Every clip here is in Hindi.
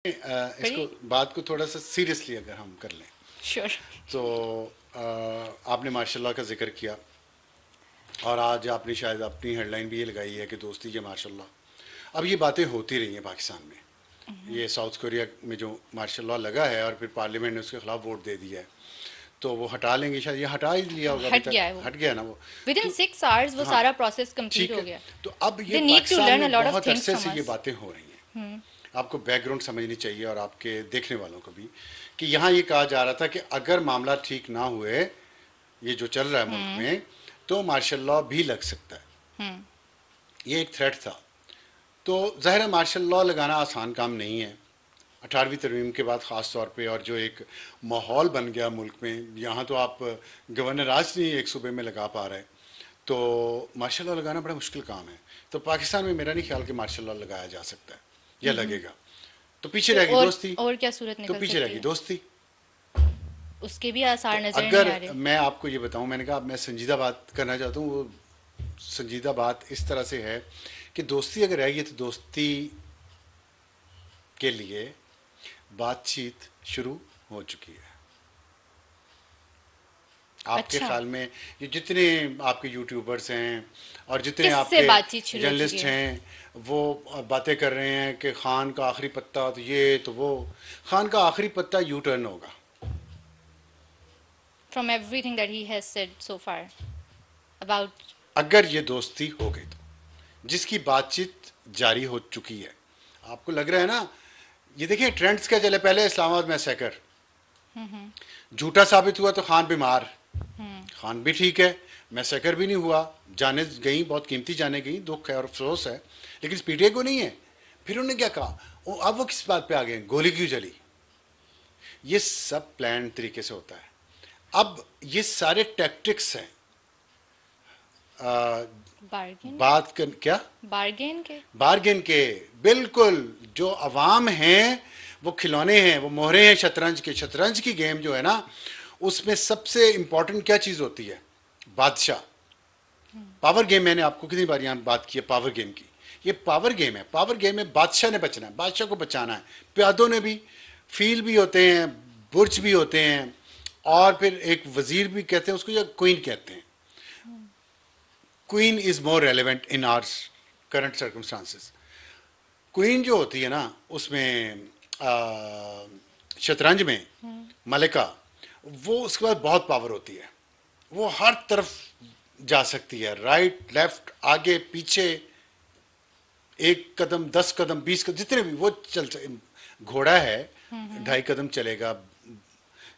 इसको बात को थोड़ा सा सीरियसली अगर हम कर लें श्योर। तो आपने माशाल्लाह का जिक्र किया और आज आपने शायद अपनी हेडलाइन भी ये लगाई है कि दोस्ती ये माशाल्लाह। अब ये बातें होती रही हैं पाकिस्तान में, ये साउथ कोरिया में जो माशाल्लाह लगा है और फिर पार्लियामेंट ने उसके खिलाफ वोट दे दिया है, तो वो हटा लेंगे शायद, ये हटा ही लिया होगा अभी हट तक, गया है वो। हट गया ना वो। विद इन तो 6 आवर्स वो हाँ सारा प्रोसेस कंप्लीट ठीक हो है, गया। तो अब ये they need to Pakistan learn a में लॉट ऑफ बहुत थिंग्स अरसे फ्रॉम से ये अस। बातें हो रही हैं। आपको बैकग्राउंड समझनी चाहिए और आपके देखने वालों को भी कि यहाँ ये कहा जा रहा था कि अगर मामला ठीक ना हुए, ये जो चल रहा है मुल्क में, तो मार्शल लॉ भी लग सकता है। ये एक थ्रेट था। तो ज़ाहिर है मार्शल लॉ लगाना आसान काम नहीं है 18वीं तरमीम के बाद ख़ास तौर पे, और जो एक माहौल बन गया मुल्क में, यहाँ तो आप गवर्नर आज नहीं एक सूबे में लगा पा रहे, तो मार्शल लॉ लगाना बड़ा मुश्किल काम है। तो पाकिस्तान में मेरा नहीं ख्याल कि मार्शल लॉ लगाया जा सकता है या लगेगा। तो पीछे तो रहेगी दोस्ती, और क्या सूरत तो निकल पीछे सकती रहेगी है? दोस्ती। उसके भी तो आसार नजर नहीं अगर आ रहे। मैं आपको ये बताऊं, मैंने कहा अब मैं संजीदा बात करना चाहता हूँ, वो संजीदा बात इस तरह से है कि दोस्ती अगर रहेगी तो दोस्ती के लिए बातचीत शुरू हो चुकी है। आपके अच्छा, ख्याल में ये जितने आपके यूट्यूबर्स हैं और जितने किससे आपके बातचीत शुरू हो चुकी जर्नलिस्ट है? हैं, वो बातें कर रहे हैं कि खान का आखिरी पत्ता तो ये तो वो, खान का आखिरी पत्ता यू टर्न होगा। From everything that he has said so far about. अगर ये दोस्ती हो गई तो, जिसकी बातचीत जारी हो चुकी है, आपको लग रहा है ना, ये देखिए ट्रेंड्स क्या चले, पहले इस्लामाबाद मैसेकर झूठा साबित हुआ तो खान बीमार, खान भी ठीक है, मैसेकर भी नहीं हुआ, जाने गई, बहुत कीमती जाने गई, दुख है और अफसोस है, लेकिन पीटीआई को नहीं है। फिर उन्होंने क्या कहा, अब वो किस बात पे आ गए, गोली क्यों चली? ये सब प्लान तरीके से होता है। अब ये सारे टैक्टिक्स हैं। आ, बार्गेन बात कर क्या, बार्गेन के। बार्गेन के, बिल्कुल। जो अवाम हैं वो खिलौने हैं, वो मोहरे हैं शतरंज के। शतरंज की गेम जो है ना, उसमें सबसे इंपॉर्टेंट क्या चीज़ होती है? बादशाह। पावर गेम, मैंने आपको कितनी बार यहाँ बात की है पावर गेम की। ये पावर गेम है, पावर गेम में बादशाह ने बचना है, बादशाह को बचाना है। प्यादों ने भी, फील भी होते हैं, बुर्ज भी होते हैं, और फिर एक वजीर भी कहते हैं उसको, या क्वीन कहते हैं। Queen is more relevant in our current circumstances. Queen जो होती है ना, उसमें शतरंज में मलिका, वो उसके बाद बहुत पावर होती है, वो हर तरफ जा सकती है, राइट लेफ्ट आगे पीछे, 1 कदम 10 कदम 20 कदम जितने भी वो चल। घोड़ा है 2.5 कदम चलेगा,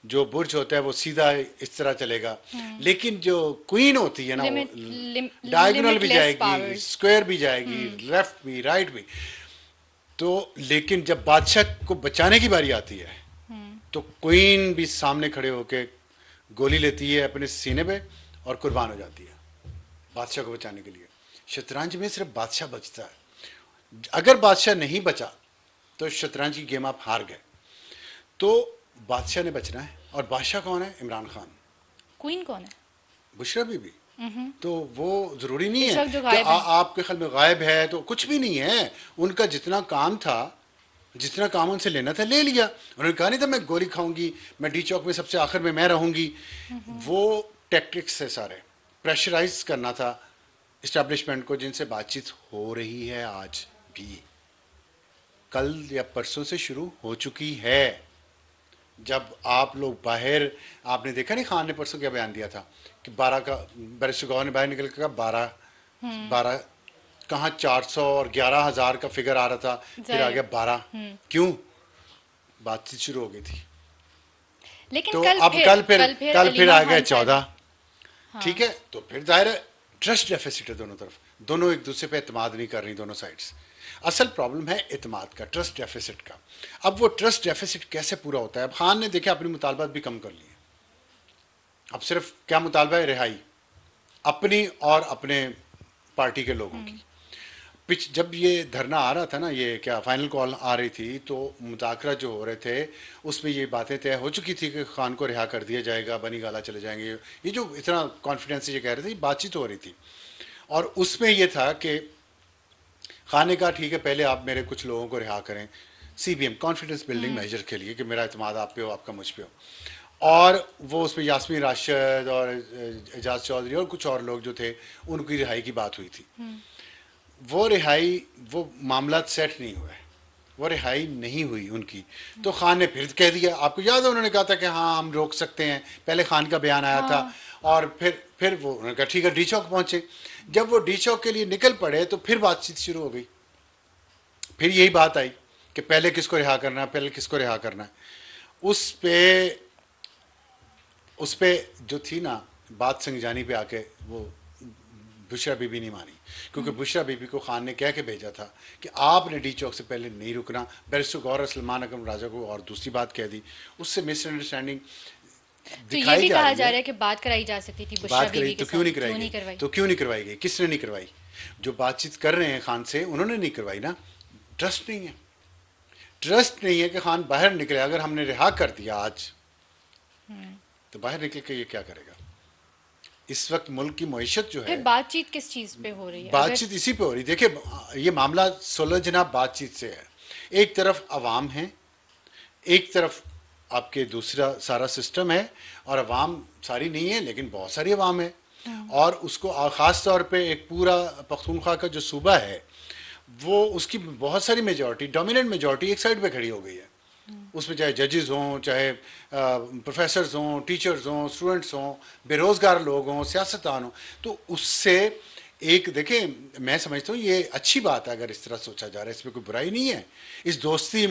जो बुर्ज होता है वो सीधा इस तरह चलेगा, लेकिन जो क्वीन होती है ना, वो लिमिट डायगोनल भी लिमिटलेस जाएगी, पावर्स। स्क्वायर भी जाएगी, लेफ्ट भी राइट भी। तो लेकिन जब बादशाह को बचाने की बारी आती है, तो क्वीन भी सामने खड़े होकर गोली लेती है अपने सीने पे और कुर्बान हो जाती है बादशाह को बचाने के लिए। शतरंज में सिर्फ बादशाह बचता है, अगर बादशाह नहीं बचा तो शतरंज की गेम आप हार गए। तो बादशाह ने बचना है, और बादशाह कौन है? इमरान खान। क्वीन कौन है? बुशरा बीबी। तो वो ज़रूरी नहीं इस है वक्त जो कि गायब है। आपके ख्याल में गायब है तो कुछ भी नहीं है। उनका जितना काम था, जितना काम उनसे लेना था ले लिया। उन्होंने कहा नहीं था मैं गोली खाऊंगी, मैं डी चौक में सबसे आखिर में मैं रहूंगी। वो टैक्टिक्स है सारे, प्रेशराइज करना था इस्टेब्लिशमेंट को, जिनसे बातचीत हो रही है आज भी, कल या परसों से शुरू हो चुकी है। जब आप लोग बाहर, आपने देखा नहीं खान ने परसों क्या बयान दिया था कि 12 का, बैरिस्टर गौहर ने बाहर निकल कर कहा 12 कहाँ 400 और 11,000 का फिगर आ रहा था, फिर आ जाहिर गया है। 12। क्यों? बातचीत शुरू हो गई थी। लेकिन तो कल अब फिर कल फिर अलीमा आ गए खान साहिबा। 14। ठीक है, तो फिर जाहिर है ट्रस्ट डेफिसिट है दोनों तरफ, दोनों एक दूसरे पे एतमाद नहीं कर रही दोनों साइड्स। असल प्रॉब्लम है एतमाद का, ट्रस्ट डेफिसिट का। अब वो ट्रस्ट डेफिसिट कैसे पूरा होता है? अब खान ने देखे अपनी मुतालबात भी कम कर लिए, अब सिर्फ क्या मुतालबा है? रिहाई अपनी और अपने पार्टी के लोगों की। पिछ जब ये धरना आ रहा था ना, ये क्या फाइनल कॉल आ रही थी, तो मुज़ाकरा जो हो रहे थे उसमें ये बातें तय हो चुकी थी कि खान को रिहा कर दिया जाएगा, बनी गाला चले जाएंगे, ये जो इतना कॉन्फिडेंस से ये कह रहे थे, ये बातचीत हो रही थी। और उसमें ये था कि खान ने कहा ठीक है पहले आप मेरे कुछ लोगों को रिहा करें, CBM कॉन्फिडेंस बिल्डिंग मेजर के लिए कि मेरा एतमाद आप पे हो, आपका मुझ पे हो। और वो उसमें यास्मीन राशिद और एजाज चौधरी और कुछ और लोग जो थे, उनकी रिहाई की बात हुई थी। वो रिहाई, वो मामला सेट नहीं हुए, वो रिहाई नहीं हुई उनकी। तो खान ने फिर कह दिया, आपको याद है उन्होंने कहा था कि हाँ हम रोक सकते हैं, पहले खान का बयान आया था। हाँ। और फिर वो उन्होंने कहा ठीक है, डी चौक पहुंचे। जब वो डी चौक के लिए निकल पड़े तो फिर बातचीत शुरू हो गई। फिर यही बात आई कि पहले किसको रिहा करना है, पहले किसको रिहा करना है। उस पे जो थी ना बात, संगजानी पे आके वो बुशरा बीबी नहीं मानी, क्योंकि बुशरा बीबी को खान ने कह के भेजा था कि आपने डी चौक से पहले नहीं रुकना। बैरिस्टर गौहर सलमान अकरम राजा को और दूसरी बात कह दी, उससे मिसअंडरस्टैंडिंग तो ये दिखाई भी जा कहा रही जा है। रहा है कि बात कराई जा सकती थी बुशरा बात बीबी कराई के तो क्यों नहीं साथ, कराई क्यों नहीं गई? करवाई? तो क्यों नहीं करवाई गई? किसने नहीं करवाई? जो बातचीत कर रहे हैं खान से, उन्होंने नहीं करवाई ना। ट्रस्ट नहीं है, ट्रस्ट नहीं है कि खान बाहर निकले। अगर हमने रिहा कर दिया आज, तो बाहर निकल के ये क्या करेगा? इस वक्त मुल्क की मईशत जो है, फिर बातचीत किस चीज पे हो रही है? बातचीत इसी पे हो रही। देखिए ये मामला सुलझना बातचीत से है। एक तरफ अवाम है, एक तरफ आपके दूसरा सारा सिस्टम है, और अवाम सारी नहीं है लेकिन बहुत सारी अवाम है। और उसको ख़ास तौर पे एक पूरा पख्तूनख्वा का जो सूबा है, वो उसकी बहुत सारी मेजॉरिटी, डोमिनेंट मेजॉरिटी एक साइड पे खड़ी हो गई है। उसमें चाहे जजेस हों, चाहे प्रोफेसर्स हों, टीचर्स हों, स्टूडेंट्स हों, बेरोज़गार लोग हों, सियासतदान हों। तो उससे एक देखें, मैं समझता हूँ ये अच्छी बात है अगर इस तरह सोचा जा रहा है, इसमें कोई बुराई नहीं है। इस दोस्ती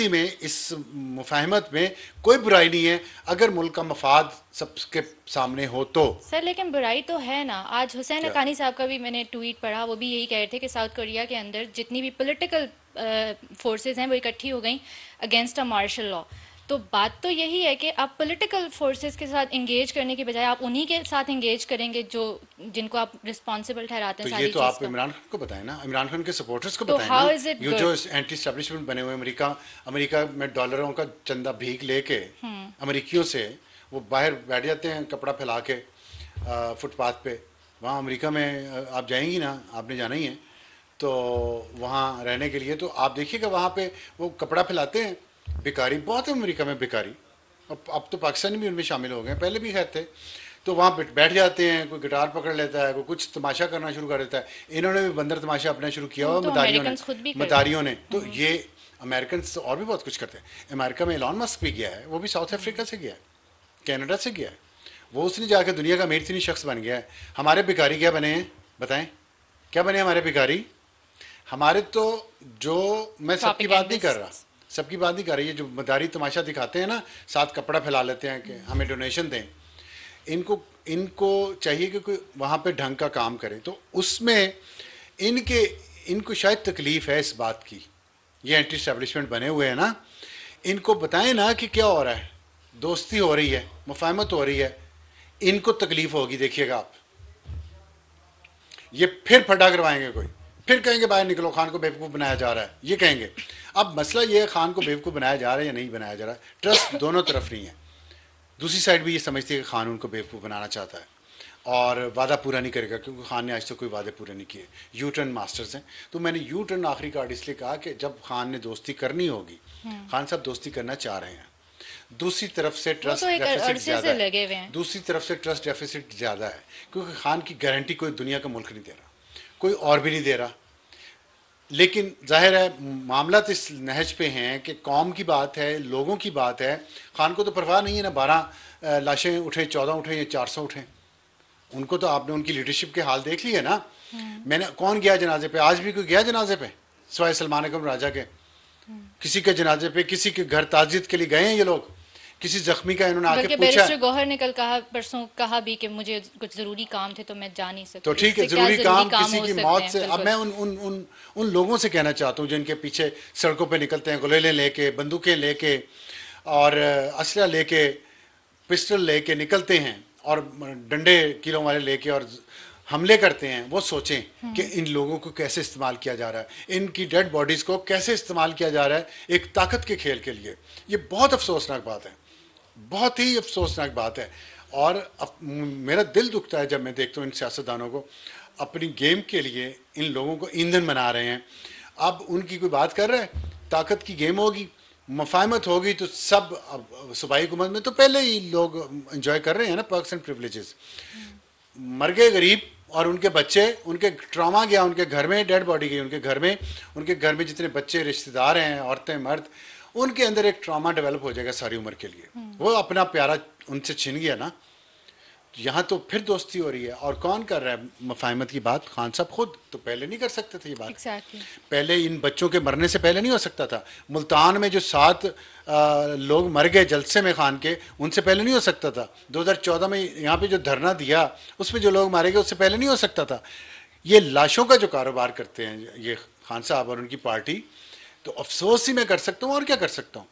में, इस मुफाहमत में कोई बुराई नहीं है अगर मुल्क का मफाद सबके सामने हो तो। सर लेकिन बुराई तो है ना। आज हुसैन क्या? हक्कानी साहब का भी मैंने ट्वीट पढ़ा, वो भी यही कह रहे थे कि साउथ कोरिया के अंदर जितनी भी पॉलिटिकल फोर्सेस हैं वो इकट्ठी हो गई अगेंस्ट अ मार्शल लॉ। तो बात तो यही है कि आप पॉलिटिकल फोर्सेस के साथ इंगेज करने की बजाय आप उन्हीं के साथ इंगेज करेंगे जो जिनको आप रिस्पॉन्सिबल ठहराते तो हैं ये सारी तो चीज़ आप का। इमरान खान को बताएं ना, इमरान खान के सपोर्टर्स को तो बताएं how ना। is it ये good? जो एंटी स्टैब्लिशमेंट बने हुए अमेरिका में डॉलरों का चंदा भीख लेके अमेरिकियों से वो बाहर बैठ जाते हैं कपड़ा फैला के फुटपाथ पे। वहाँ अमेरिका में आप जाएंगी ना, आपने जाना ही है, तो वहाँ रहने के लिए तो आप देखिएगा वहाँ पे वो कपड़ा फैलाते हैं। भिखारी बहुत है अमेरिका में, भिखारी। अब तो पाकिस्तानी भी उनमें शामिल हो गए, पहले भी खैर थे। तो वहाँ बैठ जाते हैं, कोई गिटार पकड़ लेता है, कोई कुछ तमाशा करना शुरू कर देता है। इन्होंने भी बंदर तमाशा अपना शुरू किया हुआ तो अमेरिकन्स खुद भी करते हैं। मदारियों ने। तो ये अमेरिकन और भी बहुत कुछ करते हैं। अमेरिका में एलॉन मस्क भी गया है, वो भी साउथ अफ्रीका से गया है, कनाडा से गया है। वो उसने जाकर दुनिया का अमीर तरीन शख्स बन गया है। हमारे भिखारी क्या बने हैं बताएं? क्या बने हमारे भिखारी? हमारे तो जो, मैं सबकी बात नहीं कर रहा, सबकी बात नहीं कर रही है, जो मदारी तमाशा दिखाते हैं ना, साथ कपड़ा फैला लेते हैं कि हमें डोनेशन दें। इनको चाहिए कि कोई वहाँ पे ढंग का काम करे। तो उसमें इनको शायद तकलीफ़ है इस बात की, ये एंटी स्टैब्लिशमेंट बने हुए हैं ना, इनको बताएं ना कि क्या हो रहा है, दोस्ती हो रही है, मुफाहमत हो रही है। इनको तकलीफ़ होगी, देखिएगा आप। ये फिर फटा करवाएंगे कोई, फिर कहेंगे बाहर निकलो, खान को बेवकूफ़ बनाया जा रहा है, ये कहेंगे। अब मसला ये है, खान को बेवकूफ़ बनाया जा रहा है या नहीं बनाया जा रहा है, ट्रस्ट दोनों तरफ नहीं है। दूसरी साइड भी ये समझती है कि खान उनको बेवकूफ़ बनाना चाहता है और वादा पूरा नहीं करेगा, क्योंकि खान ने आज तक कोई वादे पूरे नहीं किए। यू टर्न मास्टर्स हैं। तो मैंने यू टर्न आखिरी कार्ड इसलिए कहा कि जब खान ने दोस्ती करनी होगी, खान साहब दोस्ती करना चाह रहे हैं। दूसरी तरफ से ट्रस्ट डेफिसिट ज़्यादा है, दूसरी तरफ से ट्रस्ट डेफिसिट ज़्यादा है, क्योंकि खान की गारंटी कोई दुनिया का मुल्क नहीं दे रहा, कोई और भी नहीं दे रहा। लेकिन जाहिर है मामला तो इस नहज पे हैं कि कौम की बात है, लोगों की बात है। खान को तो परवाह नहीं है ना 12 लाशें उठे, 14 उठे या 400 उठे। उनको तो आपने उनकी लीडरशिप के हाल देख लिए ना। मैंने कौन गया जनाजे पे? आज भी कोई गया जनाजे पे सिवाय सलमान अकरम राजा के? किसी के जनाजे पे, किसी के घर ताजियत के लिए गए हैं ये लोग? किसी जख्मी का इन्होंने आके पूछा? बैरिस्टर गौहर ने कल कहा, परसों कहा भी कि मुझे कुछ जरूरी काम थे तो मैं जा नहीं सकती। तो ठीक है, जरूरी काम किसी की मौत से। अब मैं उन लोगों से कहना चाहता हूँ जिनके पीछे सड़कों पे निकलते हैं गुलेलें लेके, बंदूकें लेके और असला लेके, पिस्टल लेके निकलते हैं और डंडे किलों वाले लेके और हमले करते हैं। वो सोचें कि इन लोगों को कैसे इस्तेमाल किया जा रहा है, इनकी डेड बॉडीज़ को कैसे इस्तेमाल किया जा रहा है एक ताकत के खेल के लिए। ये बहुत अफसोसनाक बात है, बहुत ही अफसोसनाक बात है। और मेरा दिल दुखता है जब मैं देखता हूँ इन सियासतदानों को अपनी गेम के लिए इन लोगों को ईंधन बना रहे हैं। अब उनकी कोई बात कर रहा है ताकत की गेम होगी, मफाहमत होगी, तो सब अब सूबाई हुकूमत में तो पहले ही लोग इंजॉय कर रहे हैं ना पर्क्स एंड प्रिविलेजेस। मर गए गरीब और उनके बच्चे, उनके ट्रॉमा गया, उनके घर में डेड बॉडी गई, उनके घर में जितने बच्चे रिश्तेदार हैं, औरतें मर्द, उनके अंदर एक ट्रॉमा डेवलप हो जाएगा सारी उम्र के लिए। वो अपना प्यारा उनसे छिन गया ना। यहाँ तो फिर दोस्ती हो रही है, और कौन कर रहा है मफाहमत की बात? खान साहब खुद। तो पहले नहीं कर सकते थे ये बात। एग्जैक्टली। पहले इन बच्चों के मरने से पहले नहीं हो सकता था। मुल्तान में जो 7 लोग मर गए जलसे में खान के, उनसे पहले नहीं हो सकता था। 2014 में यहाँ पे जो धरना दिया, उसमें जो लोग मारे गए, उससे पहले नहीं हो सकता था। ये लाशों का जो कारोबार करते हैं ये खान साहब और उनकी पार्टी, तो अफसोस ही मैं कर सकता हूँ, और क्या कर सकता हूँ।